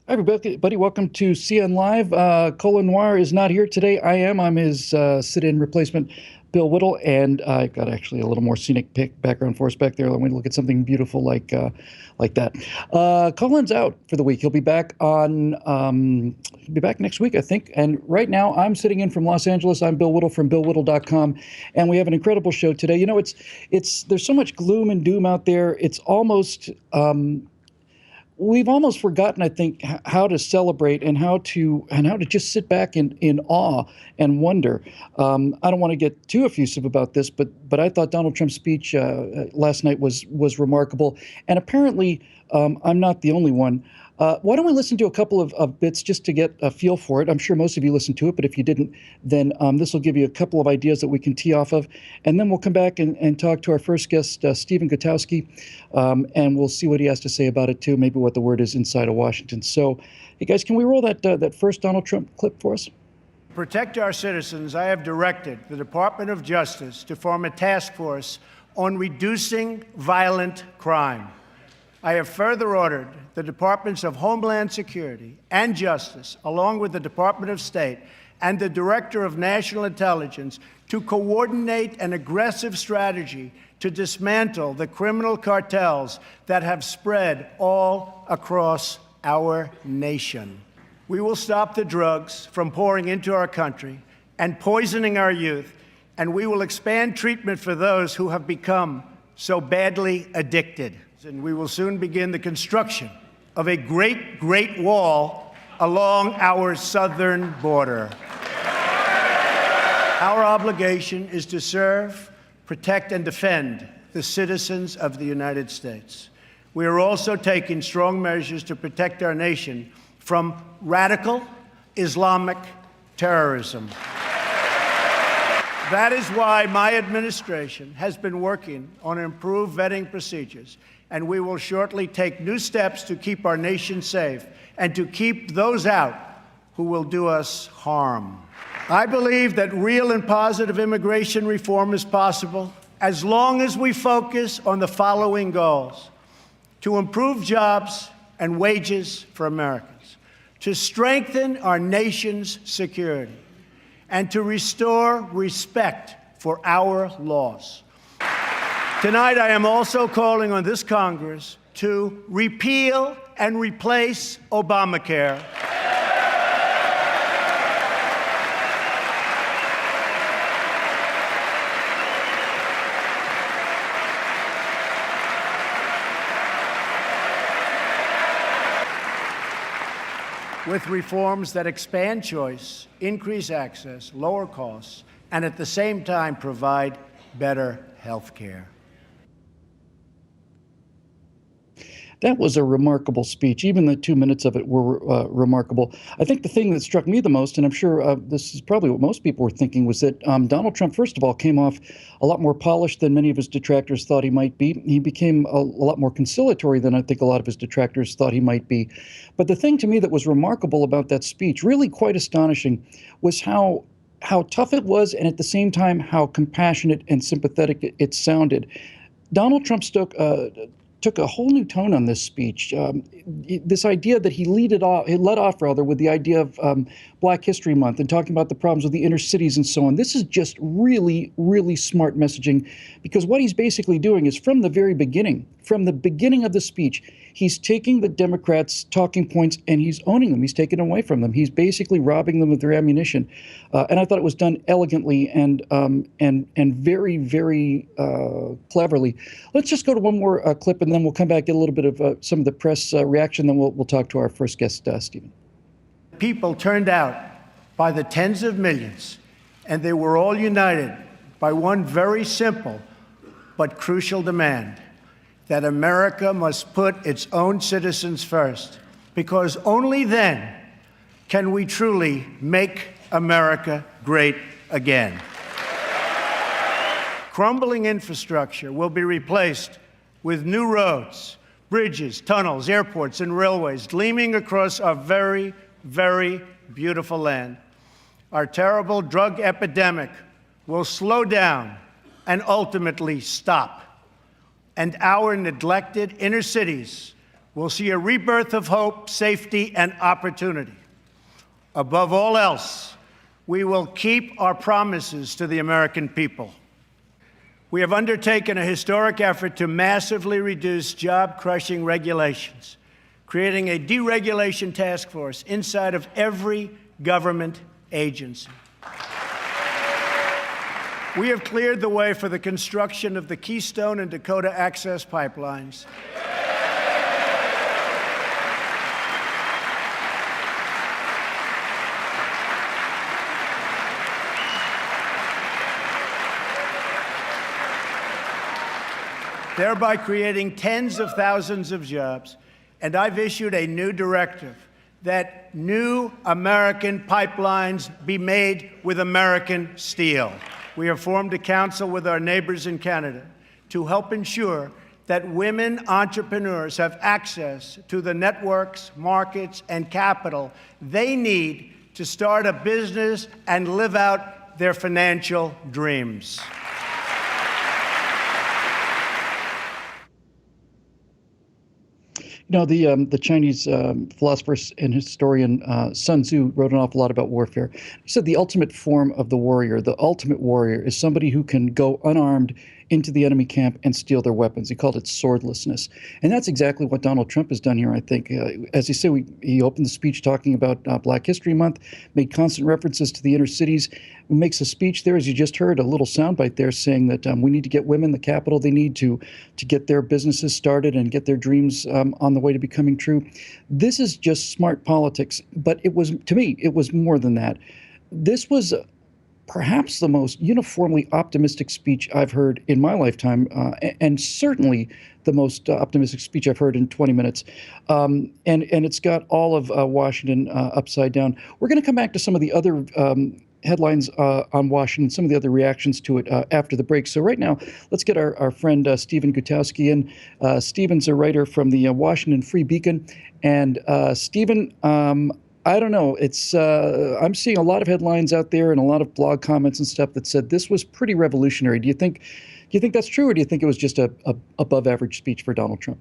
Hi, everybody. Welcome to CN Live. Colin Noir is not here today. I am. I'm his sit-in replacement, Bill Whittle, and I've got actually a little more scenic background for us back there. Let me look at something beautiful like that. Colin's out for the week. He'll be back next week, I think. And right now, I'm sitting in from Los Angeles. I'm Bill Whittle from BillWhittle.com, and we have an incredible show today. You know, there's so much gloom and doom out there. It's almost we've almost forgotten, I think, how to celebrate and how to just sit back in awe and wonder. I don't want to get too effusive about this, but I thought Donald Trump's speech last night was remarkable, and apparently I'm not the only one. Why don't we listen to a couple of bits just to get a feel for it? I'm sure most of you listened to it, but if you didn't, then this will give you a couple of ideas that we can tee off of. And then we'll come back and talk to our first guest, Stephen Gutowski, and we'll see what he has to say about it, too, maybe what the word is inside of Washington. So, hey, guys, can we roll that first Donald Trump clip for us? To protect our citizens, I have directed the Department of Justice to form a task force on reducing violent crime. I have further ordered the Departments of Homeland Security and Justice, along with the Department of State and the Director of National Intelligence, to coordinate an aggressive strategy to dismantle the criminal cartels that have spread all across our nation. We will stop the drugs from pouring into our country and poisoning our youth, and we will expand treatment for those who have become so badly addicted. And we will soon begin the construction of a great wall along our southern border. Our obligation is to serve, protect, and defend the citizens of the United States. We are also taking strong measures to protect our nation from radical Islamic terrorism. That is why my administration has been working on improved vetting procedures, and we will shortly take new steps to keep our nation safe and to keep those out who will do us harm. I believe that real and positive immigration reform is possible as long as we focus on the following goals: to improve jobs and wages for Americans, to strengthen our nation's security, and to restore respect for our laws. Tonight, I am also calling on this Congress to repeal and replace Obamacare. With reforms that expand choice, increase access, lower costs, and at the same time provide better health care. That was a remarkable speech. Even the 2 minutes of it were remarkable. I think the thing that struck me the most, and I'm sure this is probably what most people were thinking, was that Donald Trump, first of all, came off a lot more polished than many of his detractors thought he might be. He became a lot more conciliatory than I think a lot of his detractors thought he might be. But the thing to me that was remarkable about that speech, really quite astonishing, was how tough it was, and at the same time how compassionate and sympathetic it sounded. Donald Trump took a whole new tone on this speech. This idea that he led off with the idea of Black History Month and talking about the problems with the inner cities and so on. This is just really, really smart messaging, because what he's basically doing is from the beginning of the speech, he's taking the Democrats' talking points and he's owning them. He's taking them away from them. He's basically robbing them of their ammunition. And I thought it was done elegantly and very, very cleverly. Let's just go to one more clip, and then we'll come back, get a little bit of some of the press reaction. Then we'll talk to our first guest, Stephen. People turned out by the tens of millions, and they were all united by one very simple but crucial demand: that America must put its own citizens first, because only then can we truly make America great again. Crumbling infrastructure will be replaced with new roads, bridges, tunnels, airports, and railways gleaming across our very, very beautiful land. Our terrible drug epidemic will slow down and ultimately stop. And our neglected inner cities will see a rebirth of hope, safety, and opportunity. Above all else, we will keep our promises to the American people. We have undertaken a historic effort to massively reduce job-crushing regulations, creating a deregulation task force inside of every government agency. We have cleared the way for the construction of the Keystone and Dakota Access pipelines. Thereby creating tens of thousands of jobs. And I've issued a new directive that new American pipelines be made with American steel. We have formed a council with our neighbors in Canada to help ensure that women entrepreneurs have access to the networks, markets, and capital they need to start a business and live out their financial dreams. You know, the Chinese philosopher and historian Sun Tzu wrote an awful lot about warfare. He said the ultimate form of the ultimate warrior, is somebody who can go unarmed into the enemy camp and steal their weapons. He called it swordlessness. And that's exactly what Donald Trump has done here, I think. As you say, he opened the speech talking about Black History Month, made constant references to the inner cities, makes a speech there, as you just heard, a little soundbite there saying that we need to get women the capital they need to get their businesses started and get their dreams on the way to becoming true. This is just smart politics, but it was, to me, it was more than that. This was perhaps the most uniformly optimistic speech I've heard in my lifetime, and certainly the most optimistic speech I've heard in 20 minutes. And it's got all of Washington upside down. We're going to come back to some of the other headlines on Washington, some of the other reactions to it after the break. So right now, let's get our friend Stephen Gutowski in. Stephen's a writer from the Washington Free Beacon. And Stephen, I don't know. It's I'm seeing a lot of headlines out there and a lot of blog comments and stuff that said this was pretty revolutionary. Do you think that's true, or do you think it was just a above average speech for Donald Trump?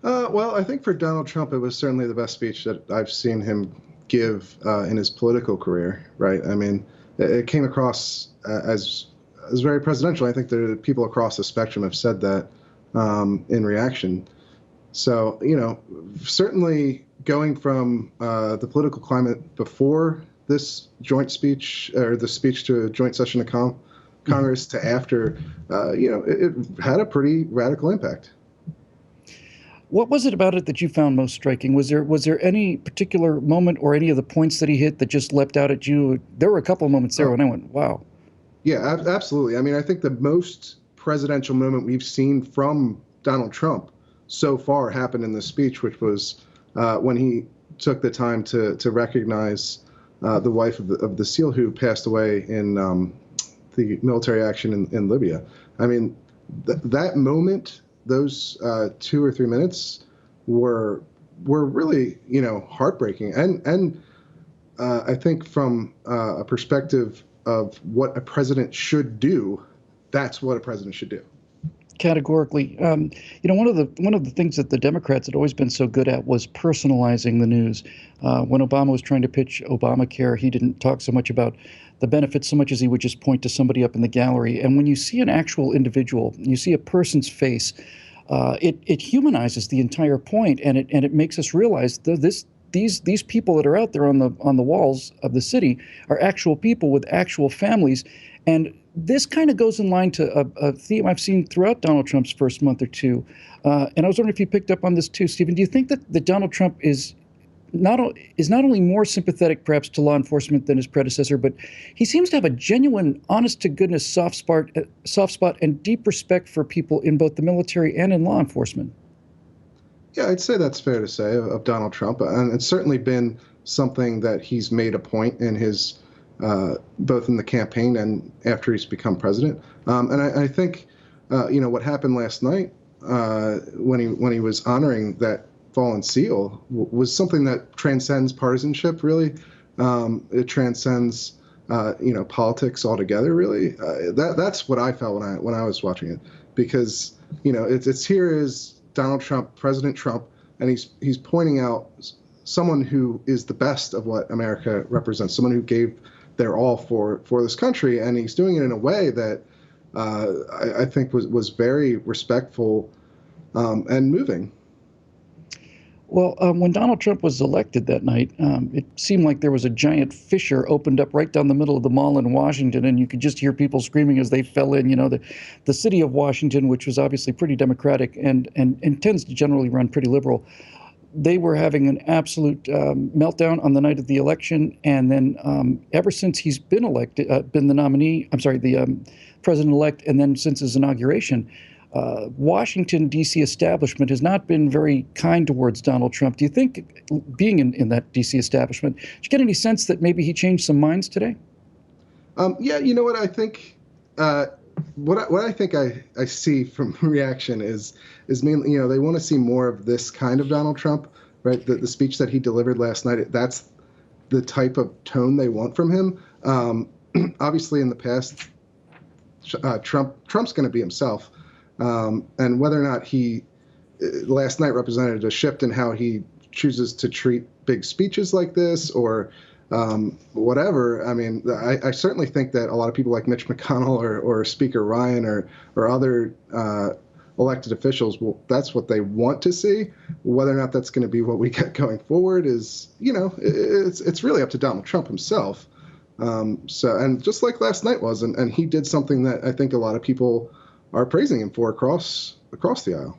Well, I think for Donald Trump, it was certainly the best speech that I've seen him give in his political career. Right? I mean, it came across as very presidential. I think the people across the spectrum have said that in reaction. So, you know, certainly going from the political climate before this joint speech, or the speech to a joint session of Congress, to after, you know, it had a pretty radical impact. What was it about it that you found most striking? Was there any particular moment or any of the points that he hit that just leapt out at you? There were a couple of moments there when I went, wow. Yeah, absolutely. I mean, I think the most presidential moment we've seen from Donald Trump so far happened in this speech, which was when he took the time to recognize the wife of the SEAL who passed away in the military action in Libya. I mean, that moment, those 2 or 3 minutes were really, you know, heartbreaking. And I think from a perspective of what a president should do, that's what a president should do. Categorically. You know, one of the things that the Democrats had always been so good at was personalizing the news. When Obama was trying to pitch Obamacare, he didn't talk so much about the benefits so much as he would just point to somebody up in the gallery. And when you see an actual individual, you see a person's face, it humanizes the entire point, and it makes us realize that these people that are out there on the walls of the city are actual people with actual families. And this kind of goes in line to a theme I've seen throughout Donald Trump's first month or two. And I was wondering if you picked up on this too, Stephen. Do you think that Donald Trump is not only more sympathetic perhaps to law enforcement than his predecessor, but he seems to have a genuine, honest-to-goodness soft spot and deep respect for people in both the military and in law enforcement? Yeah, I'd say that's fair to say of Donald Trump. And it's certainly been something that he's made a point in his both in the campaign and after he's become president. And I think, you know, what happened last night when he was honoring that fallen SEAL was something that transcends partisanship, really. It transcends, you know, politics altogether, really. That's what I felt when I was watching it, because, you know, it's here is Donald Trump, President Trump, and he's pointing out someone who is the best of what America represents, someone who gave their all for this country, and he's doing it in a way that I think was very respectful and moving. Well, when Donald Trump was elected that night, it seemed like there was a giant fissure opened up right down the middle of the mall in Washington, and you could just hear people screaming as they fell in. You know, the city of Washington, which was obviously pretty Democratic and tends to generally run pretty liberal, they were having an absolute meltdown on the night of the election, and then ever since he's been elected, been the nominee, I'm sorry, the president-elect, and then since his inauguration, Washington, D.C. establishment has not been very kind towards Donald Trump. Do you think, being in that D.C. establishment, did you get any sense that maybe he changed some minds today? Yeah, you know what I think. What I think I see from reaction is mainly, you know, they want to see more of this kind of Donald Trump, right? The speech that he delivered last night, that's the type of tone they want from him. Obviously, in the past, Trump's going to be himself. And whether or not he last night represented a shift in how he chooses to treat big speeches like this or whatever. I mean, I certainly think that a lot of people like Mitch McConnell or Speaker Ryan or other elected officials, well, that's what they want to see. Whether or not that's going to be what we get going forward is, you know, it's really up to Donald Trump himself. And just like last night was, and he did something that I think a lot of people are praising him for across the aisle.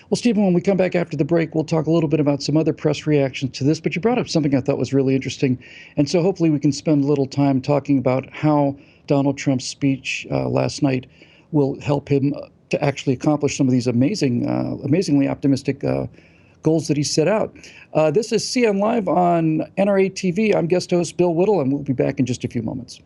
Well, Stephen, when we come back after the break, we'll talk a little bit about some other press reactions to this, but you brought up something I thought was really interesting. And so hopefully we can spend a little time talking about how Donald Trump's speech last night will help him to actually accomplish some of these amazingly optimistic goals that he set out. This is CN Live on NRA TV. I'm guest host Bill Whittle, and we'll be back in just a few moments.